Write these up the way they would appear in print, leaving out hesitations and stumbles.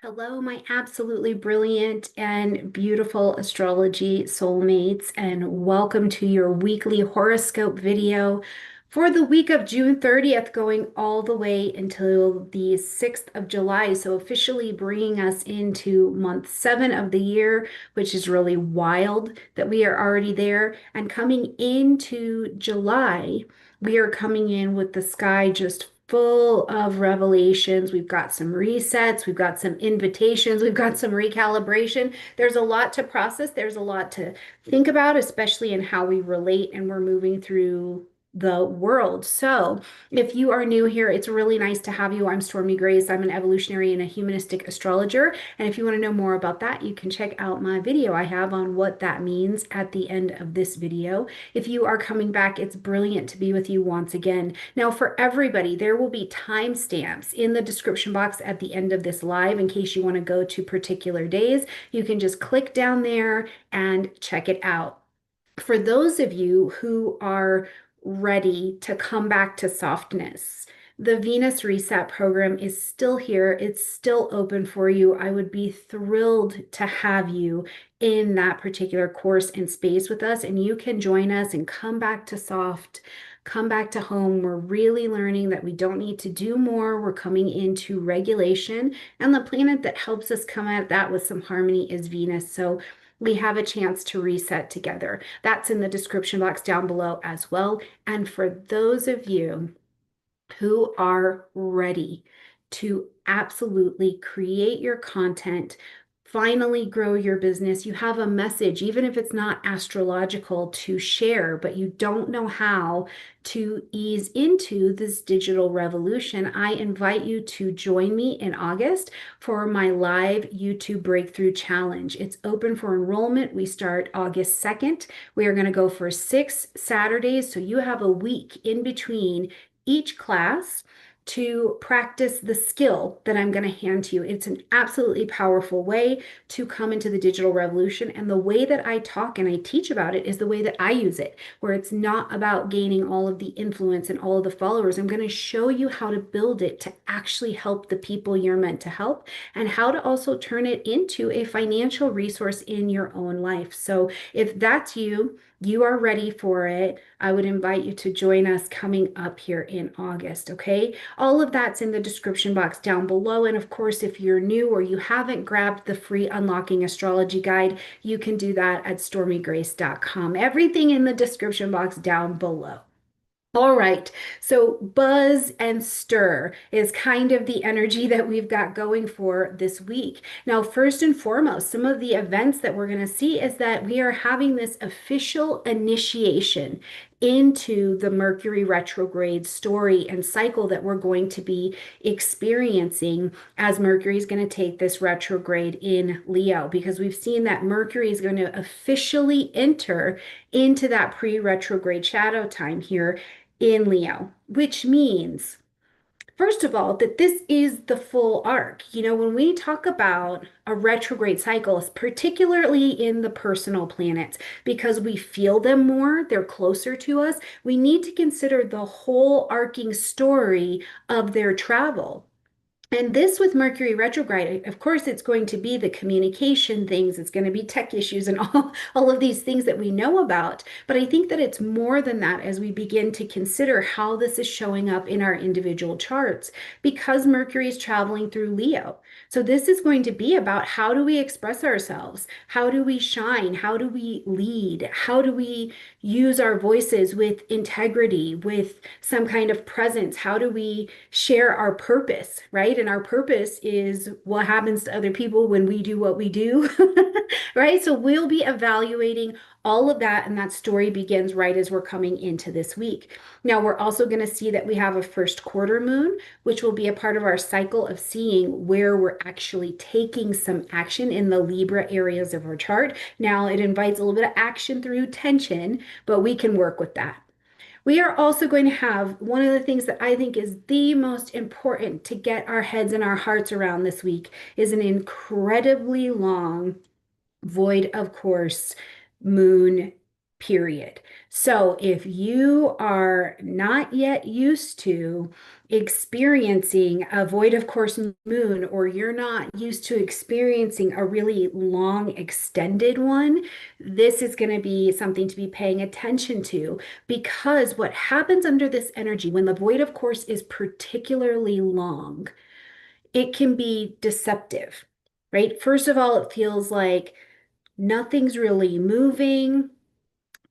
Hello, my absolutely brilliant and beautiful astrology soulmates, and welcome to your weekly horoscope video for the week of June 30th, going all the way until the 6th of July. So, officially bringing us into month 7 of the year, which is really wild that we are already there. And coming into July, we are coming in with the sky just full of revelations. We've got some resets, we've got some invitations, we've got some recalibration. There's a lot to process, there's a lot to think about, especially in how we relate and we're moving through the world. So, if you are new here, it's really nice to have you. I'm Stormie Grace. I'm an evolutionary and a humanistic astrologer. And if you want to know more about that, you can check out my video I have on what that means at the end of this video. If you are coming back, it's brilliant to be with you once again. Now, for everybody, there will be timestamps in the description box at the end of this live in case you want to go to particular days. You can just click down there and check it out. For those of you who are ready to come back to softness, the Venus Reset program is still here. It's still open for you. I would be thrilled to have you in that particular course and space with us, and you can join us and come back to soft. Come back to home. We're really learning that we don't need to do more. We're coming into regulation, and the planet that helps us come at that with some harmony is Venus. So we have a chance to reset together. That's in the description box down below as well. And for those of you who are ready to absolutely create your content, finally grow your business. You have a message, even if it's not astrological, to share, but you don't know how to ease into this digital revolution. I invite you to join me in August for my live YouTube Breakthrough Challenge. It's open for enrollment. We start August 2nd. We are going to go for 6 Saturdays, so you have a week in between each class to practice the skill that I'm going to hand to you. It's an absolutely powerful way to come into the digital revolution. And the way that I talk and I teach about it is the way that I use it, where it's not about gaining all of the influence and all of the followers. I'm going to show you how to build it to actually help the people you're meant to help, and how to also turn it into a financial resource in your own life. So if that's you, you are ready for it, I would invite you to join us coming up here in August, okay? All of that's in the description box down below. And of course, if you're new or you haven't grabbed the free Unlocking Astrology Guide, you can do that at stormiegrace.com. Everything in the description box down below. All right, so buzz and stir is kind of the energy that we've got going for this week. Now, first and foremost, some of the events that we're going to see is that we are having this official initiation into the Mercury retrograde story and cycle that we're going to be experiencing as Mercury is going to take this retrograde in Leo, because we've seen that Mercury is going to officially enter into that pre-retrograde shadow time here in Leo, which means, first of all, that this is the full arc. You know, when we talk about a retrograde cycle, particularly in the personal planets, because we feel them more, they're closer to us, we need to consider the whole arcing story of their travel. And this with Mercury retrograde, of course, it's going to be the communication things, it's going to be tech issues and all of these things that we know about. But I think that it's more than that as we begin to consider how this is showing up in our individual charts, because Mercury is traveling through Leo. So this is going to be about, how do we express ourselves? How do we shine? How do we lead? How do we use our voices with integrity, with some kind of presence? How do we share our purpose, right? And our purpose is what happens to other people when we do what we do, right? So we'll be evaluating all of that, and that story begins right as we're coming into this week. Now, we're also going to see that we have a first quarter moon, which will be a part of our cycle of seeing where we're actually taking some action in the Libra areas of our chart. Now, it invites a little bit of action through tension, but we can work with that. We are also going to have one of the things that I think is the most important to get our heads and our hearts around this week is an incredibly long void of course moon period. So if you are not yet used to experiencing a void of course moon, or you're not used to experiencing a really long extended one, this is going to be something to be paying attention to, because what happens under this energy when the void of course is particularly long, it can be deceptive, right? First of all, it feels like nothing's really moving.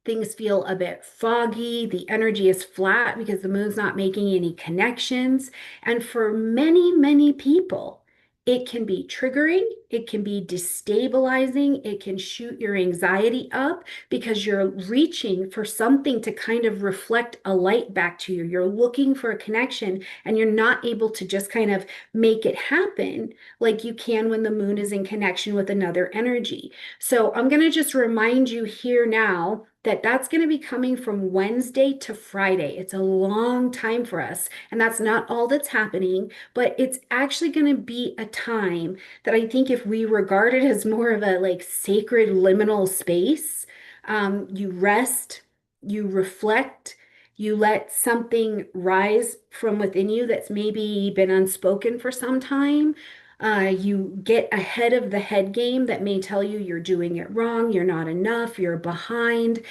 Things feel a bit foggy. The energy is flat because the moon's not making any connections. And for many, many people, it can be triggering. It can be destabilizing. It can shoot your anxiety up because you're reaching for something to kind of reflect a light back to you. You're looking for a connection and you're not able to just kind of make it happen like you can when the moon is in connection with another energy. So I'm going to just remind you here now that that's going to be coming from Wednesday to Friday. It's a long time for us, and that's not all that's happening, but it's actually going to be a time that I think if we regard it as more of a like sacred liminal space, you rest, you reflect, you let something rise from within you that's maybe been unspoken for some time. You get ahead of the head game that may tell you you're doing it wrong, you're not enough, you're behind,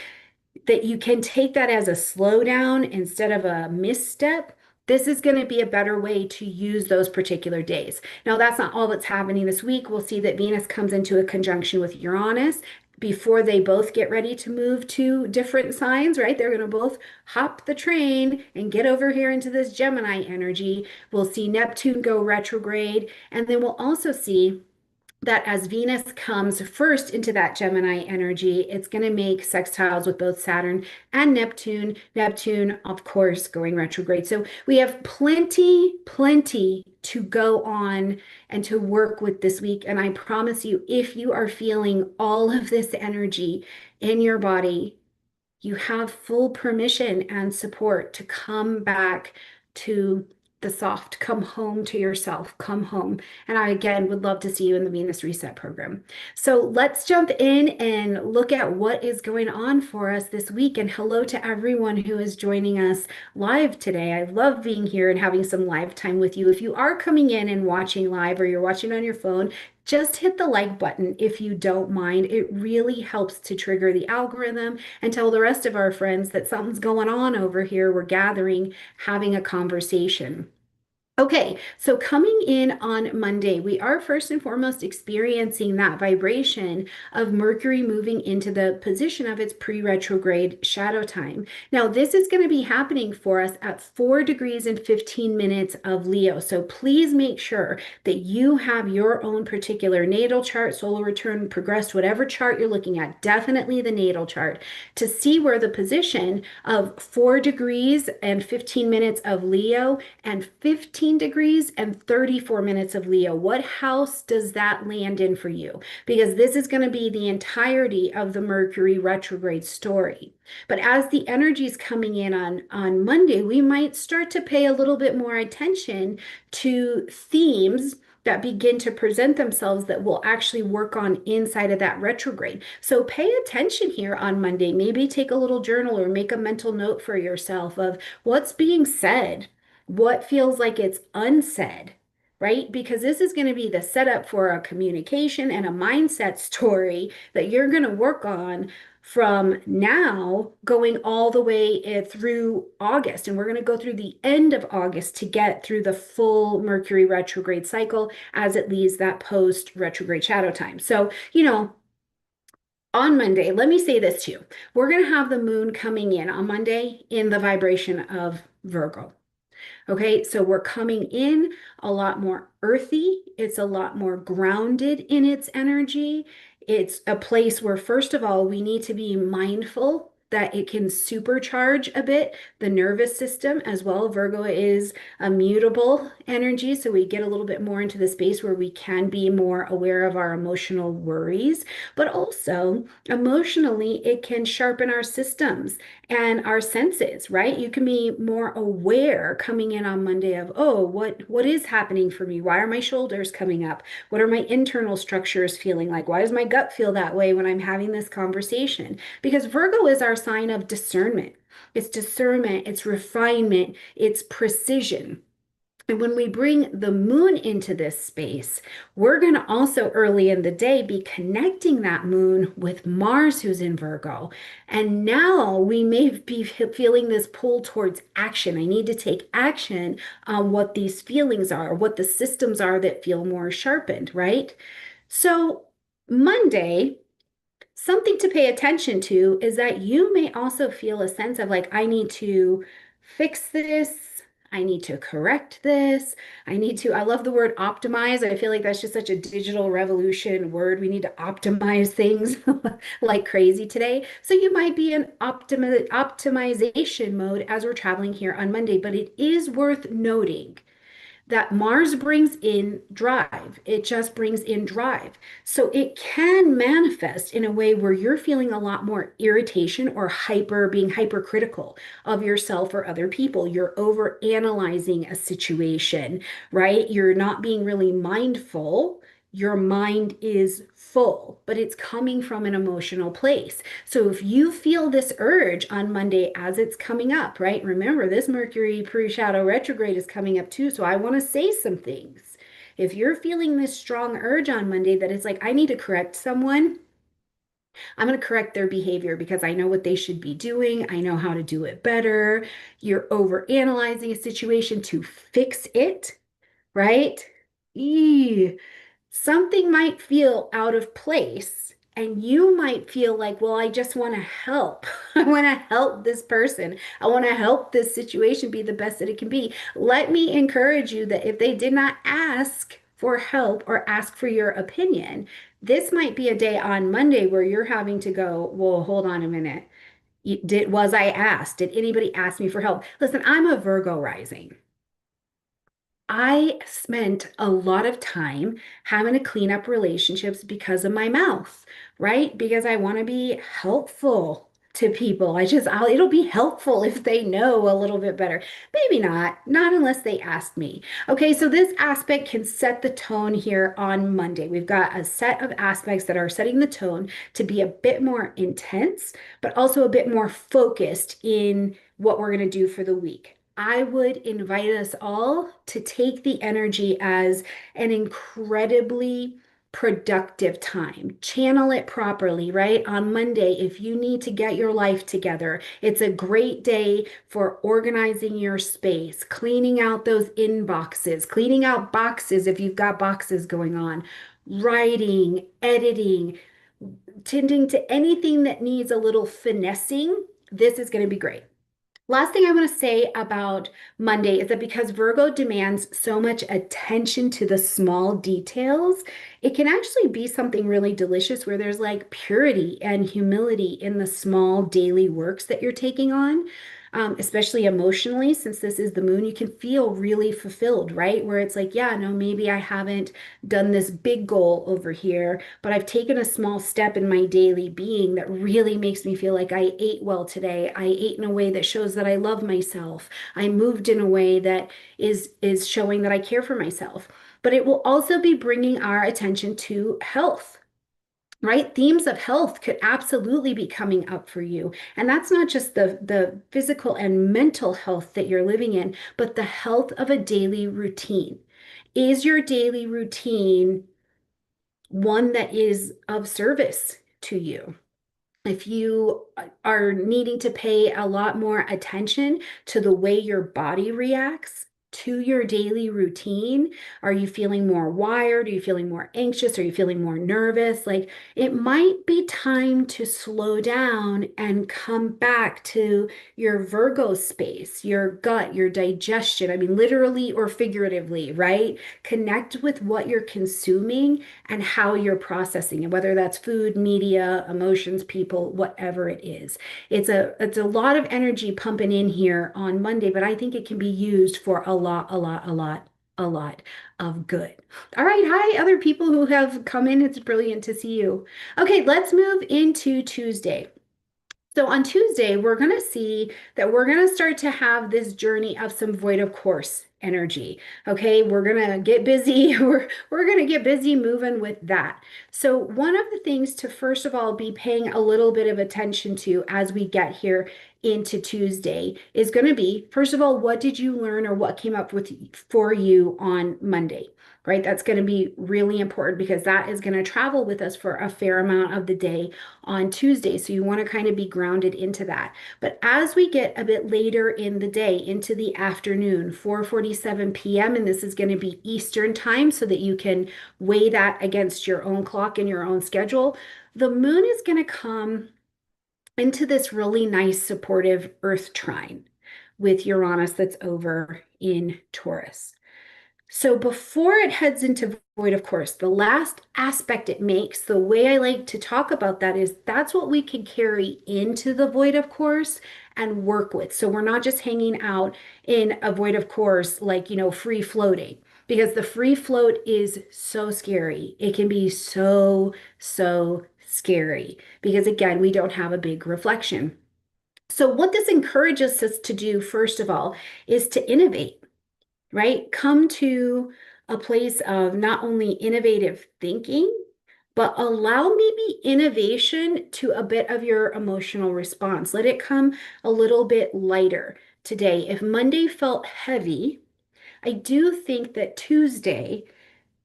that you can take that as a slowdown instead of a misstep. This is going to be a better way to use those particular days. Now, that's not all that's happening this week. We'll see that Venus comes into a conjunction with Uranus before they both get ready to move to different signs, right? They're going to both hop the train and get over here into this Gemini energy. We'll see Neptune go retrograde, and then we'll also see that as Venus comes first into that Gemini energy, it's going to make sextiles with both Saturn and Neptune. Neptune, of course, going retrograde. So we have plenty to go on and to work with this week. And I promise you, if you are feeling all of this energy in your body, you have full permission and support to come back to the soft, come home to yourself, come home. And I, again, would love to see you in the Venus Reset program. So let's jump in and look at what is going on for us this week. And hello to everyone who is joining us live today. I love being here and having some live time with you. If you are coming in and watching live, or you're watching on your phone, just hit the like button if you don't mind. It really helps to trigger the algorithm and tell the rest of our friends that something's going on over here. We're gathering, having a conversation. Okay, so coming in on Monday, we are first and foremost experiencing that vibration of Mercury moving into the position of its pre-retrograde shadow time. Now, this is going to be happening for us at 4 degrees and 15 minutes of Leo. So please make sure that you have your own particular natal chart, solar return, progressed, whatever chart you're looking at, definitely the natal chart, to see where the position of 4 degrees and 15 minutes of Leo and 15 degrees and 34 minutes of Leo. What house does that land in for you? Because this is going to be the entirety of the Mercury retrograde story. But as the energy is coming in on Monday, we might start to pay a little bit more attention to themes that begin to present themselves that will actually work on inside of that retrograde. So pay attention here on Monday. Maybe take a little journal or make a mental note for yourself of what's being said, what feels like it's unsaid, right? Because this is going to be the setup for a communication and a mindset story that you're going to work on from now going all the way through August. And we're going to go through the end of August to get through the full Mercury retrograde cycle as it leaves that post retrograde shadow time. So, on Monday, let me say this to you. We're going to have the moon coming in on Monday in the vibration of Virgo. Okay, so we're coming in a lot more earthy. It's a lot more grounded in its energy. It's a place where, first of all, we need to be mindful that it can supercharge a bit the nervous system as well. Virgo is a mutable energy, so we get a little bit more into the space where we can be more aware of our emotional worries, but also emotionally, it can sharpen our systems and our senses, right? You can be more aware coming in on Monday of, oh, what is happening for me? Why are my shoulders coming up? What are my internal structures feeling like? Why does my gut feel that way when I'm having this conversation? Because Virgo is our sign of discernment, it's refinement, it's precision. And when we bring the moon into this space, we're going to also early in the day be connecting that moon with Mars, who's in Virgo. And now we may be feeling this pull towards action. I need to take action on what these feelings are, what the systems are that feel more sharpened, right? So, Monday, something to pay attention to is that you may also feel a sense of like, I need to fix this. I need to correct this. I love the word optimize. I feel like that's just such a digital revolution word. We need to optimize things like crazy today. So you might be in optimization mode as we're traveling here on Monday, but it is worth noting that Mars brings in drive. It just brings in drive. So it can manifest in a way where you're feeling a lot more irritation or being hypercritical of yourself or other people. You're over analyzing a situation, right? You're not being really mindful. Your mind is full, but it's coming from an emotional place. So if you feel this urge on Monday as it's coming up, right? Remember, this Mercury pre-shadow retrograde is coming up too. So I want to say some things. If you're feeling this strong urge on Monday that it's like, I need to correct someone, I'm going to correct their behavior because I know what they should be doing. I know how to do it better. You're over analyzing a situation to fix it, right? Eee. Something might feel out of place, and you might feel like, well, I just want to help. I want to help this person. I want to help this situation be the best that it can be. Let me encourage you that if they did not ask for help or ask for your opinion, this might be a day on Monday where you're having to go, well, hold on a minute. Was I asked? Did anybody ask me for help? Listen, I'm a Virgo rising. I spent a lot of time having to clean up relationships because of my mouth, right? Because I want to be helpful to people. It'll be helpful if they know a little bit better. Maybe not unless they ask me. Okay, so this aspect can set the tone here on Monday. We've got a set of aspects that are setting the tone to be a bit more intense, but also a bit more focused in what we're going to do for the week. I would invite us all to take the energy as an incredibly productive time. Channel it properly, right? On Monday, if you need to get your life together, it's a great day for organizing your space, cleaning out those inboxes, cleaning out boxes if you've got boxes going on, writing, editing, tending to anything that needs a little finessing. This is going to be great. Last thing I want to say about Monday is that because Virgo demands so much attention to the small details, it can actually be something really delicious where there's like purity and humility in the small daily works that you're taking on. Especially emotionally, since this is the moon, you can feel really fulfilled, right? Where it's like, yeah, no, maybe I haven't done this big goal over here, but I've taken a small step in my daily being that really makes me feel like I ate well today. I ate in a way that shows that I love myself. I moved in a way that is showing that I care for myself. But it will also be bringing our attention to health, right? Themes of health could absolutely be coming up for you. And that's not just the physical and mental health that you're living in, but the health of a daily routine. Is your daily routine one that is of service to you? If you are needing to pay a lot more attention to the way your body reacts, to your daily routine? Are you feeling more wired? Are you feeling more anxious? Are you feeling more nervous? Like it might be time to slow down and come back to your Virgo space, your gut, your digestion. I mean, literally or figuratively, right? Connect with what you're consuming and how you're processing it, whether that's food, media, emotions, people, whatever it is. It's a lot of energy pumping in here on Monday, but I think it can be used for a lot of good. All right, hi, other people who have come in. It's brilliant to see you. Okay, let's move into Tuesday. So on Tuesday, we're going to see that we're going to start to have this journey of some void of course energy. Okay, we're going to get busy. We're going to get busy moving with that. So one of the things to first of all be paying a little bit of attention to as we get here into Tuesday is going to be, first of all, what did you learn or what came up with for you on Monday? Right? That's going to be really important because that is going to travel with us for a fair amount of the day on Tuesday. So you want to kind of be grounded into that. But as we get a bit later in the day, into the afternoon, 4:47 p.m., and this is going to be Eastern time so that you can weigh that against your own clock and your own schedule, the moon is going to come into this really nice supportive Earth trine with Uranus that's over in Taurus. So before it heads into void, of course, the last aspect it makes, the way I like to talk about that is that's what we can carry into the void, of course, and work with. So we're not just hanging out in a void, of course, like, free floating, because the free float is so scary. It can be so scary because, again, we don't have a big reflection. So what this encourages us to do, first of all, is to innovate, right? Come to a place of not only innovative thinking, but allow maybe innovation to a bit of your emotional response. Let it come a little bit lighter today. If Monday felt heavy, I do think that Tuesday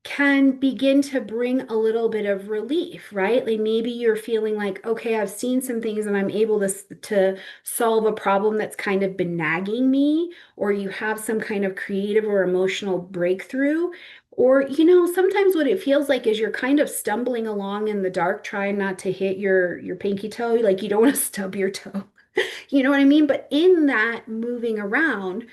can begin to bring a little bit of relief, right? Like maybe you're feeling like, okay, I've seen some things and I'm able to solve a problem that's kind of been nagging me, or you have some kind of creative or emotional breakthrough. Or, sometimes what it feels like is you're kind of stumbling along in the dark, trying not to hit your pinky toe. Like you don't want to stub your toe. You know what I mean? But in that moving around,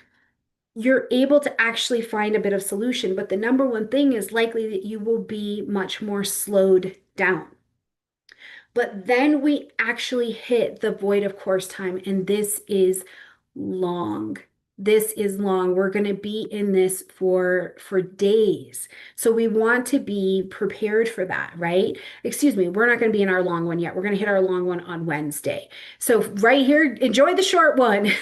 you're able to actually find a bit of solution. But the number one thing is likely that you will be much more slowed down. But then we actually hit the void of course time, and this is long. This is long. We're going to be in this for days. So we want to be prepared for that, right? Excuse me, we're not going to be in our long one yet. We're going to hit our long one on Wednesday. So right here, enjoy the short one.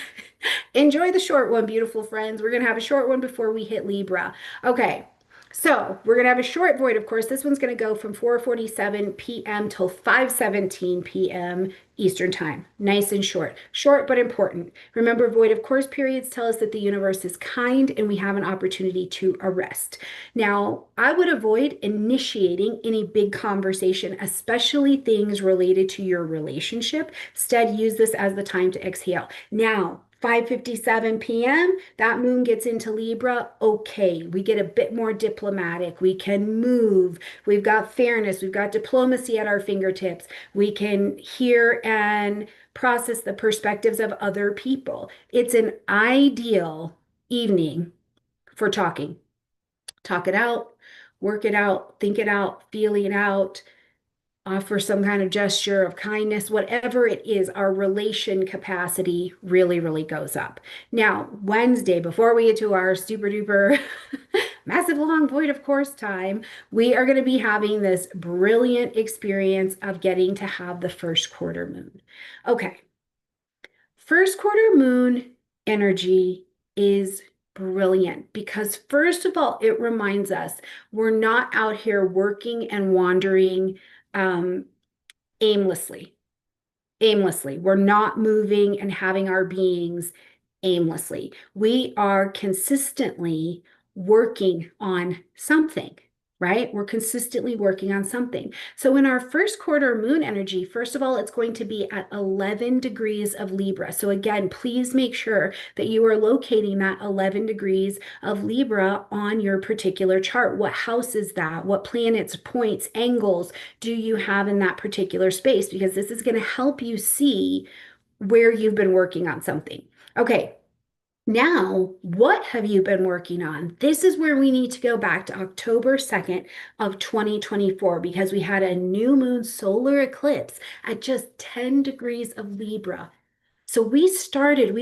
Enjoy the short one, beautiful friends. We're going to have a short one before we hit Libra. Okay. So we're going to have a short void, of course. This one's going to go from 4:47 p.m. till 5:17 p.m. Eastern time. Nice and short. Short but important. Remember, void of course periods tell us that the universe is kind and we have an opportunity to arrest. Now, I would avoid initiating any big conversation, especially things related to your relationship. Instead, use this as the time to exhale. Now, 5:57 p.m., that moon gets into Libra. Okay, we get a bit more diplomatic. We can move. We've got fairness. We've got diplomacy at our fingertips. We can hear and process the perspectives of other people. It's an ideal evening for talking. Talk it out, work it out, think it out, feel it out, offer some kind of gesture of kindness, whatever it is, our relation capacity really goes up. Now, Wednesday, before we get to our super duper massive long void of course time, we are going to be having this brilliant experience of getting to have the first quarter moon. Okay, first quarter moon energy is brilliant because, first of all, it reminds us we're not out here working and wandering um, aimlessly. Aimlessly. We're not moving and having our beings aimlessly. We are consistently working on something. right? We're consistently working on something. So in our first quarter moon energy, first of all, it's going to be at 11 degrees of Libra. So again, please make sure that you are locating that 11 degrees of Libra on your particular chart. What house is that? What planets, points, angles do you have in that particular space? Because this is going to help you see where you've been working on something. Okay, now, what have you been working on? This is where we need to go back to October 2nd of 2024 because we had a new moon solar eclipse at just 10 degrees of Libra. So we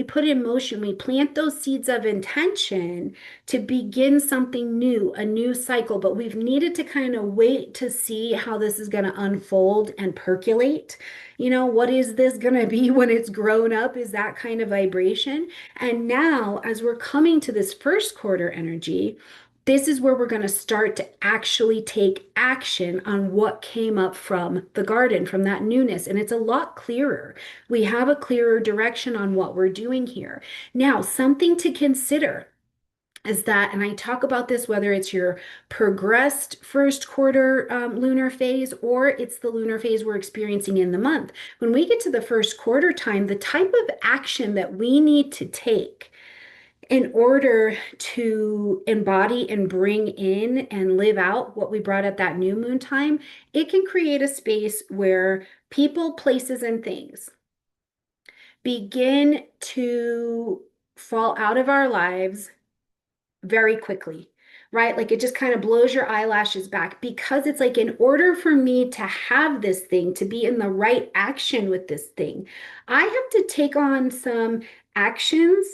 put in motion, we plant those seeds of intention to begin something new, a new cycle, but we've needed to kind of wait to see how this is going to unfold and percolate. What is this going to be when it's grown up? Is that kind of vibration? And now, as we're coming to this first quarter energy, this is where we're going to start to actually take action on what came up from the garden, from that newness. And it's a lot clearer. We have a clearer direction on what we're doing here. Now, something to consider is that, and I talk about this whether it's your progressed first quarter lunar phase or it's the lunar phase we're experiencing in the month. When we get to the first quarter time, the type of action that we need to take in order to embody and bring in and live out what we brought at that new moon time, it can create a space where people, places, and things begin to fall out of our lives very quickly, right? Like it just kind of blows your eyelashes back because it's like, in order for me to have this thing, to be in the right action with this thing, I have to take on some actions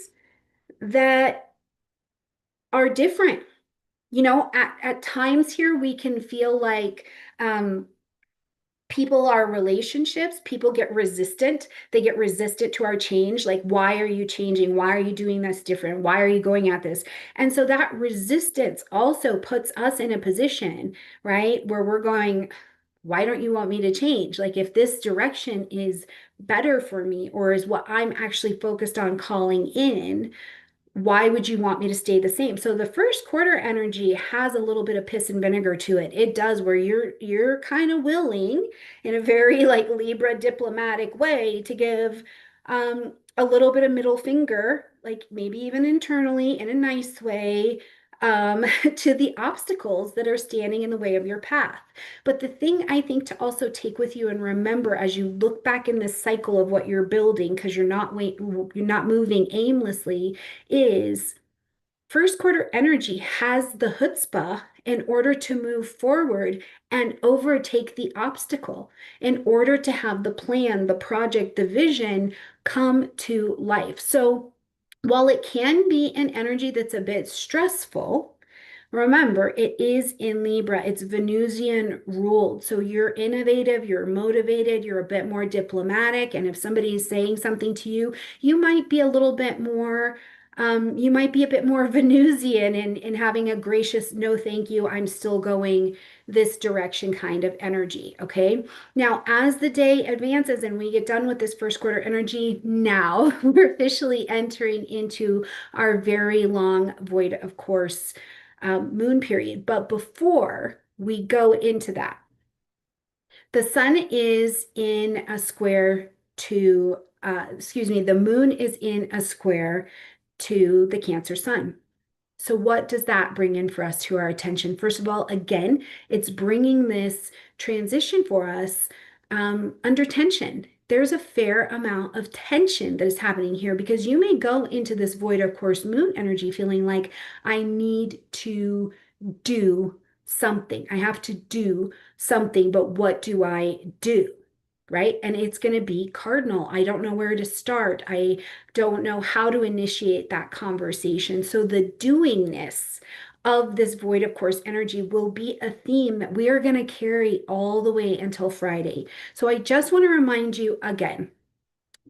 that are different. At times here, we can feel like people are relationships, people get resistant. They get resistant to our change. Like, why are you changing? Why are you doing this different? Why are you going at this? And so that resistance also puts us in a position, right, where we're going, why don't you want me to change? Like, if this direction is better for me or is what I'm actually focused on calling in, why would you want me to stay the same? So the first quarter energy has a little bit of piss and vinegar to it. It does, where you're kind of willing in a very like Libra diplomatic way to give a little bit of middle finger, like maybe even internally in a nice way, to the obstacles that are standing in the way of your path. But the thing I think to also take with you and remember as you look back in this cycle of what you're building, because you're not moving aimlessly, is first quarter energy has the chutzpah in order to move forward and overtake the obstacle, in order to have the plan, the project, the vision come to life. So while it can be an energy that's a bit stressful, remember, it is in Libra. It's Venusian ruled. So you're innovative, you're motivated, you're a bit more diplomatic. And if somebody is saying something to you, you might be a little bit more, you might be a bit more Venusian in having a gracious, no, thank you, I'm still going this direction kind of energy. Okay. Now, as the day advances and we get done with this first quarter energy, now we're officially entering into our very long void of course moon period. But before we go into that, the sun is in a square to, the moon is in a square to the Cancer sun. So what does that bring in for us to our attention? First of all, again, it's bringing this transition for us under tension. There's a fair amount of tension that is happening here because you may go into this void of course moon energy feeling like I need to do something. I have to do something, but what do I do? Right? And it's going to be cardinal. I don't know where to start. I don't know how to initiate that conversation. So the doingness of this void of course energy will be a theme that we are going to carry all the way until Friday. So I just want to remind you again,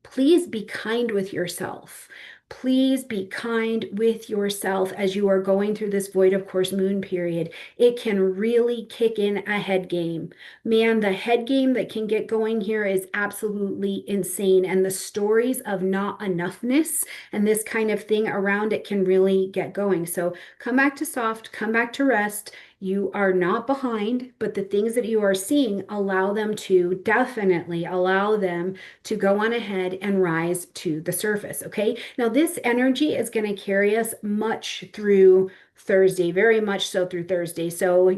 please be kind with yourself. Please be kind with yourself as you are going through this void of course moon period. It can really kick in a head game. Man, the head game that can get going here is absolutely insane. And the stories of not enoughness and this kind of thing around it can really get going. So come back to soft, come back to rest. You are not behind, but the things that you are seeing, allow them to definitely allow them to go on ahead and rise to the surface. Okay. Now, this energy is going to carry us much through Thursday, very much so through Thursday. So,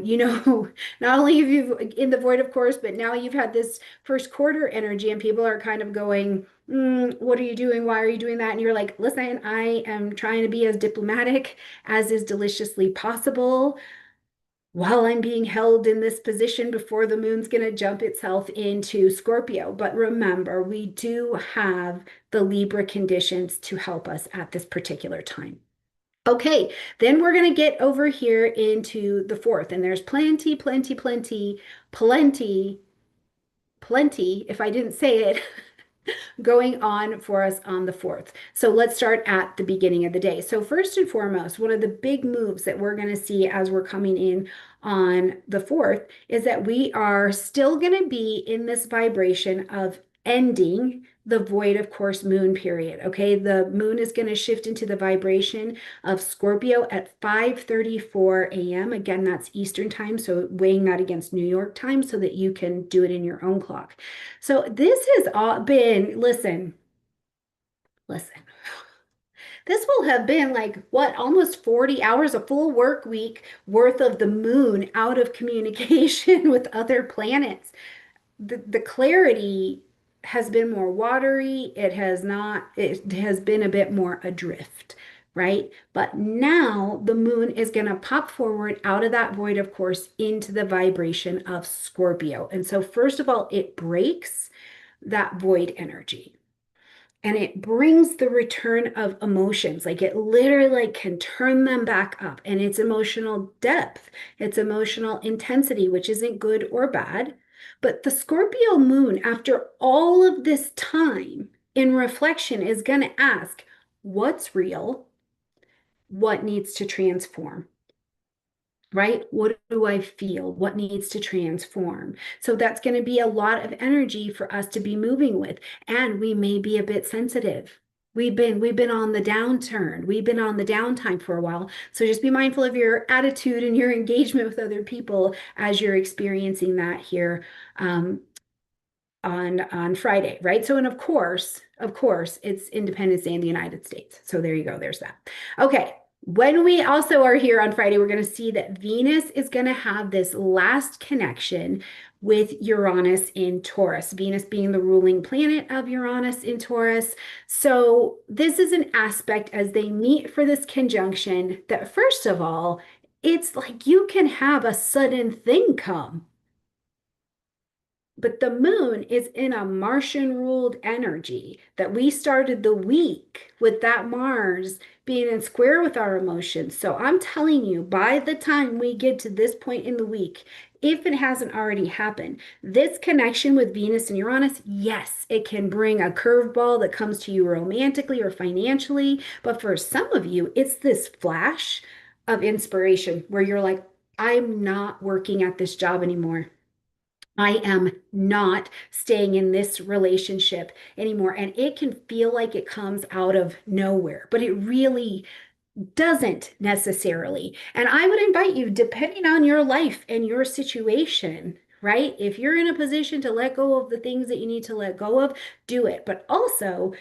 not only have you in the void, of course, but now you've had this first quarter energy, and people are kind of going, what are you doing? Why are you doing that? And you're like, listen, I am trying to be as diplomatic as is deliciously possible while I'm being held in this position before the moon's going to jump itself into Scorpio. But remember, we do have the Libra conditions to help us at this particular time. Okay, then we're going to get over here into the fourth, and there's plenty, plenty, plenty, plenty, plenty, if I didn't say it, going on for us on the 4th. So let's start at the beginning of the day. So first and foremost, one of the big moves that we're going to see as we're coming in on the 4th is that we are still going to be in this vibration of ending the void of course moon period. Okay, the moon is going to shift into the vibration of Scorpio at 5:34 a.m. Again, that's Eastern time, so weighing that against New York time so that you can do it in your own clock. So this has all been, listen. This will have been like what, almost 40 hours, a full work week worth of the moon out of communication with other planets. The clarity has been more watery. It has not, it has been a bit more adrift, right? But now the moon is going to pop forward out of that void, of course, into the vibration of Scorpio. And so, first of all, it breaks that void energy and it brings the return of emotions. Like it literally like can turn them back up, and it's emotional depth, it's emotional intensity, which isn't good or bad. But the Scorpio moon, after all of this time in reflection, is going to ask, what's real? What needs to transform? Right? What do I feel? What needs to transform? So that's going to be a lot of energy for us to be moving with. And we may be a bit sensitive. We've been on the downturn. We've been on the downtime for a while. So just be mindful of your attitude and your engagement with other people as you're experiencing that here on Friday, right? So, and of course, it's Independence Day in the United States. So there you go. There's that. Okay. When we also are here on Friday, we're going to see that Venus is going to have this last connection with Uranus in Taurus, Venus being the ruling planet of Uranus in Taurus. So this is an aspect as they meet for this conjunction that, first of all, it's like you can have a sudden thing come. But the moon is in a Martian ruled energy that we started the week with that Mars being in square with our emotions. So I'm telling you, by the time we get to this point in the week, if it hasn't already happened, this connection with Venus and Uranus, yes, it can bring a curveball that comes to you romantically or financially. But for some of you, it's this flash of inspiration where you're like, I'm not working at this job anymore. I am not staying in this relationship anymore. And it can feel like it comes out of nowhere, but it really doesn't necessarily. And I would invite you, depending on your life and your situation, right? If you're in a position to let go of the things that you need to let go of, do it. But also,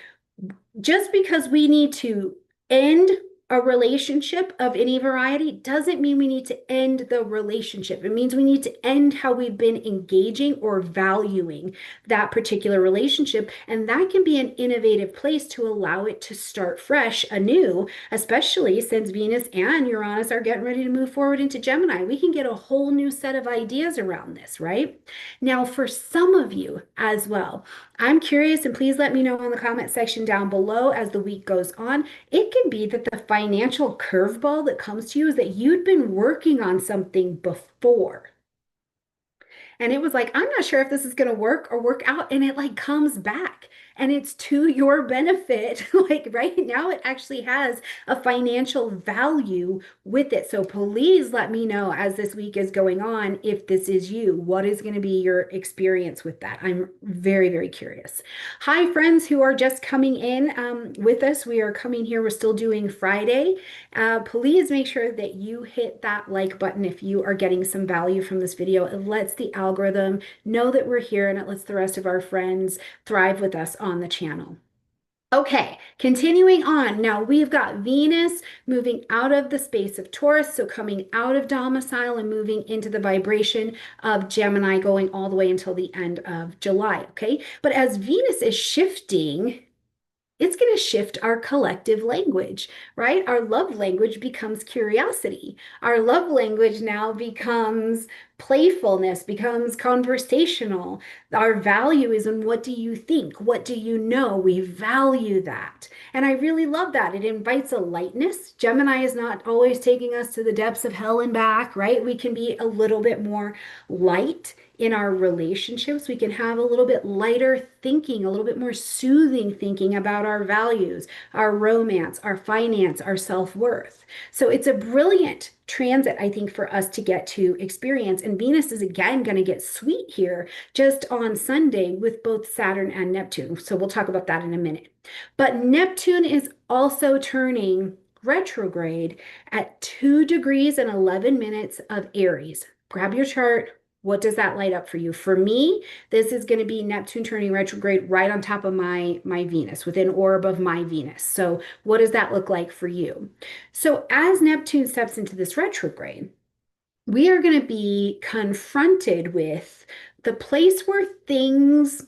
just because we need to end a relationship of any variety doesn't mean we need to end the relationship. It means we need to end how we've been engaging or valuing that particular relationship. And that can be an innovative place to allow it to start fresh, anew, especially since Venus and Uranus are getting ready to move forward into Gemini. We can get a whole new set of ideas around this, right? Now, for some of you as well, I'm curious, and please let me know in the comment section down below as the week goes on. It can be that the financial curveball that comes to you is that you'd been working on something before. And it was like, I'm not sure if this is going to work or work out. And it like comes back and it's to your benefit. Like right now, it actually has a financial value with it. So please let me know as this week is going on if this is you. What is going to be your experience with that? I'm very, very curious. Hi, friends who are just coming in with us. We are coming here. We're still doing Friday. Please make sure that you hit that like button if you are getting some value from this video. It lets the algorithm know that we're here and it lets the rest of our friends thrive with us on the channel. Okay, continuing on. Now we've got Venus moving out of the space of Taurus, so coming out of domicile and moving into the vibration of Gemini, going all the way until the end of July. Okay, but as Venus is shifting, it's going to shift our collective language, right? Our love language becomes curiosity. Our love language now becomes playfulness, becomes conversational. Our value is in what do you think? What do you know? We value that. And I really love that. It invites a lightness. Gemini is not always taking us to the depths of hell and back, right? We can be a little bit more light in our relationships. We can have a little bit lighter thinking, a little bit more soothing thinking about our values, our romance, our finance, our self-worth. So it's a brilliant transit, I think, for us to get to experience. And Venus is again going to get sweet here just on Sunday with both Saturn and Neptune. So we'll talk about that in a minute. But Neptune is also turning retrograde at 2 degrees and 11 minutes of Aries. Grab your chart. What does that light up for you? For me, this is going to be Neptune turning retrograde right on top of my Venus, within orb of my Venus. So what does that look like for you? So as Neptune steps into this retrograde, we are going to be confronted with the place where things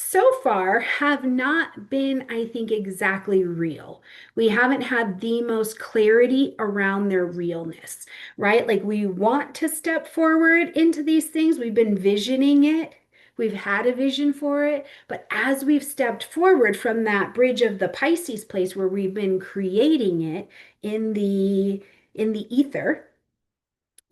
so far have not been, I think, exactly real. We haven't had the most clarity around their realness, right? Like we want to step forward into these things. We've been visioning it. We've had a vision for it. But as we've stepped forward from that bridge of the Pisces place where we've been creating it in the ether,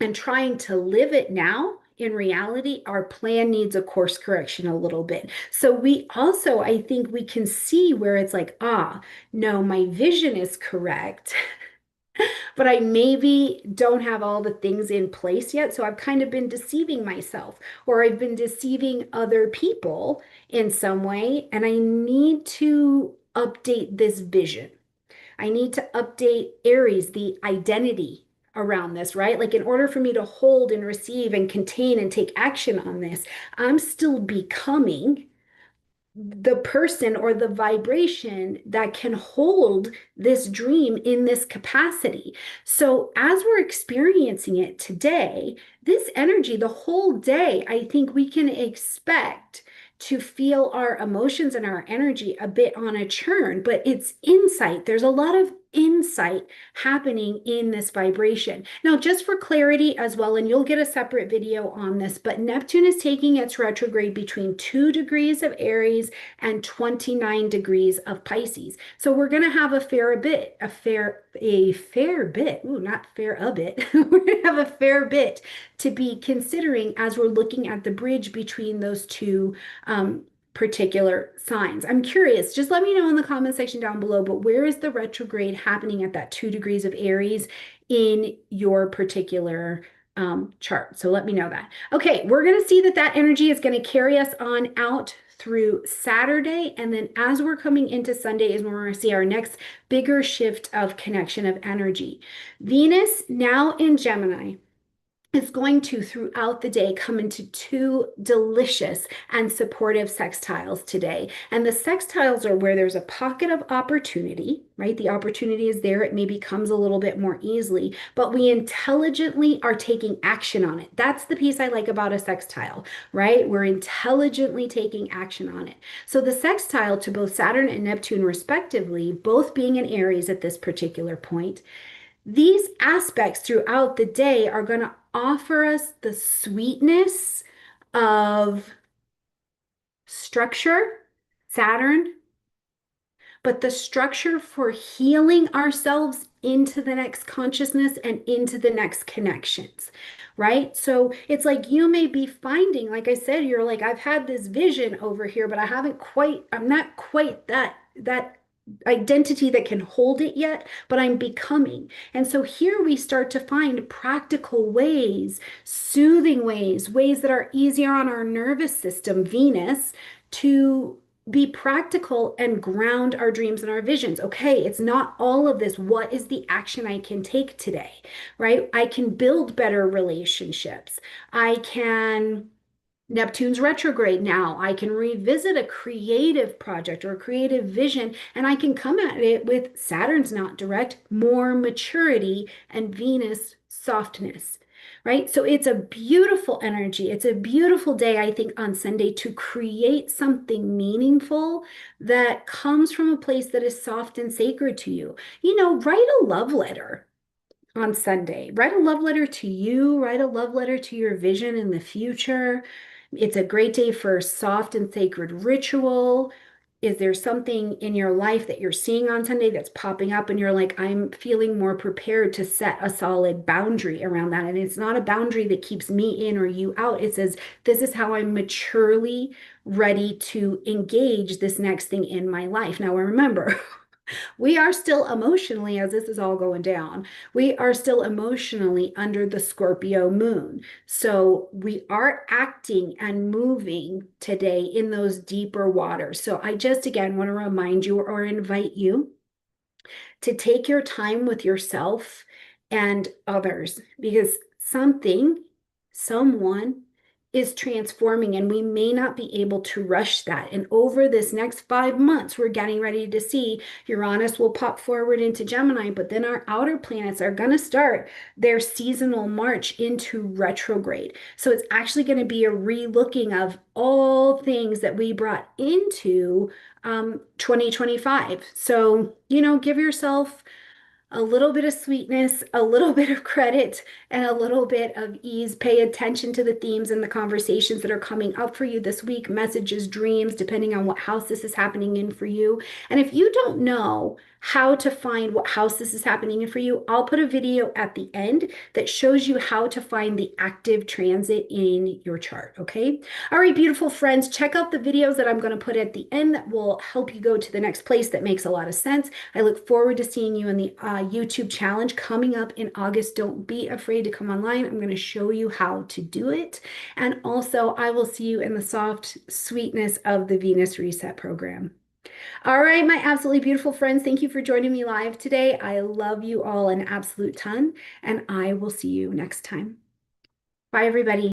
and trying to live it now, in reality, our plan needs a course correction a little bit. So we also, I think we can see where it's like, no, my vision is correct, but I maybe don't have all the things in place yet. So I've kind of been deceiving myself, or I've been deceiving other people in some way, and I need to update this vision. I need to update Aries, the identity around this, right? Like in order for me to hold and receive and contain and take action on this, I'm still becoming the person or the vibration that can hold this dream in this capacity. So, as we're experiencing it today, this energy, the whole day, I think we can expect to feel our emotions and our energy a bit on a churn, but it's insight. There's a lot of insight happening in this vibration. Now, just for clarity as well, and you'll get a separate video on this, but Neptune is taking its retrograde between 2 degrees of Aries and 29 degrees of Pisces. So we're going to have a fair bit, ooh, not fair a bit. We're going to have a fair bit to be considering as we're looking at the bridge between those two particular signs. I'm curious, just let me know in the comment section down below, but where is the retrograde happening at that 2 degrees of Aries in your particular chart? So let me know that. Okay, we're going to see that energy is going to carry us on out through Saturday. And then as we're coming into Sunday is when we're going to see our next bigger shift of connection of energy. Venus now in Gemini is going to, throughout the day, come into 2 delicious and supportive sextiles today. And the sextiles are where there's a pocket of opportunity, right? The opportunity is there. It maybe comes a little bit more easily, but we intelligently are taking action on it. That's the piece I like about a sextile, right? We're intelligently taking action on it. So the sextile to both Saturn and Neptune, respectively, both being in Aries at this particular point, these aspects throughout the day are going to offer us the sweetness of structure, Saturn, but the structure for healing ourselves into the next consciousness and into the next connections, right? So it's like you may be finding, like I said, you're like, I've had this vision over here, but I'm not quite that identity that can hold it yet, but I'm becoming. And so here we start to find practical ways, soothing ways, ways that are easier on our nervous system, Venus, to be practical and ground our dreams and our visions. Okay, it's not all of this. What is the action I can take today, right? I can build better relationships. I can Neptune's retrograde now. I can revisit a creative project or a creative vision, and I can come at it with Saturn's not direct, more maturity, and Venus softness, right? So it's a beautiful energy. It's a beautiful day, I think, on Sunday to create something meaningful that comes from a place that is soft and sacred to you. Write a love letter on Sunday. Write a love letter to you, write a love letter to your vision in the future. It's a great day for soft and sacred ritual. Is there something in your life that you're seeing on Sunday that's popping up and you're like, I'm feeling more prepared to set a solid boundary around that? And it's not a boundary that keeps me in or you out. It says, this is how I'm maturely ready to engage this next thing in my life. Now, remember, we are still emotionally, as this is all going down, we are still emotionally under the Scorpio moon. So we are acting and moving today in those deeper waters. So I just, again, want to remind you or invite you to take your time with yourself and others because someone is transforming, and we may not be able to rush that. And over this next 5 months, we're getting ready to see Uranus will pop forward into Gemini, but then our outer planets are going to start their seasonal march into retrograde. So it's actually going to be a relooking of all things that we brought into 2025. So, give yourself a little bit of sweetness, a little bit of credit, and a little bit of ease. Pay attention to the themes and the conversations that are coming up for you this week, messages, dreams, depending on what house this is happening in for you. And if you don't know how to find what house this is happening in for you, I'll put a video at the end that shows you how to find the active transit in your chart, okay? All right, beautiful friends, check out the videos that I'm going to put at the end that will help you go to the next place that makes a lot of sense. I look forward to seeing you in the YouTube challenge coming up in August. Don't be afraid to come online. I'm going to show you how to do it. And also, I will see you in the soft sweetness of the Venus Reset program. All right, my absolutely beautiful friends, thank you for joining me live today. I love you all an absolute ton, and I will see you next time. Bye, everybody.